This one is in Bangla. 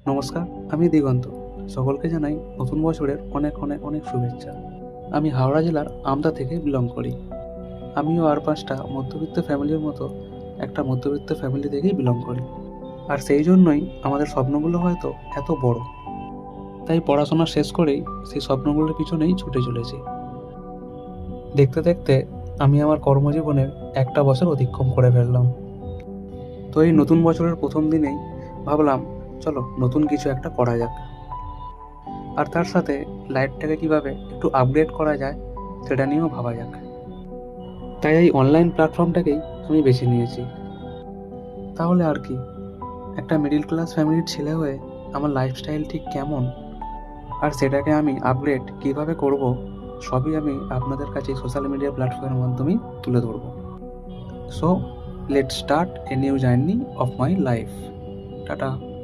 নমস্কার, আমি দিগন্ত। সকলকে জানাই নতুন বছরের অনেক অনেক অনেক শুভেচ্ছা। আমি হাওড়া জেলার আমতা থেকে বিলং করি। আমিও আর পাঁচটা মধ্যবিত্ত ফ্যামিলির মতো একটা মধ্যবিত্ত ফ্যামিলি থেকেই বিলং করি। আর সেই জন্যই আমাদের স্বপ্নগুলো হয়তো এত বড়। তাই পড়াশোনা শেষ করেই সেই স্বপ্নগুলোর পিছনেই ছুটে চলেছি। দেখতে দেখতে আমি আমার কর্মজীবনের একটা বছর অতিক্রম করে ফেললাম। তো এই নতুন বছরের প্রথম দিনেই ভাবলাম, চলো নতুন কিছু একটা করা যাক। আর তার সাথে লাইফটাকে কিভাবে একটু আপগ্রেড করা যায় সেটা নিয়েও ভাবা যাক। তাই এই অনলাইন প্ল্যাটফর্মটাকেই আমি বেছে নিয়েছি। তাহলে আর কি, একটা মিডিল ক্লাস ফ্যামিলির ছেলে হয়ে আমার লাইফস্টাইল ঠিক কেমন আর সেটাকে আমি আপগ্রেড কিভাবে করব, সবই আমি আপনাদের কাছে সোশ্যাল মিডিয়া প্ল্যাটফর্মের মাধ্যমেই তুলে ধরব। So let's start a new journey of my life. Tata.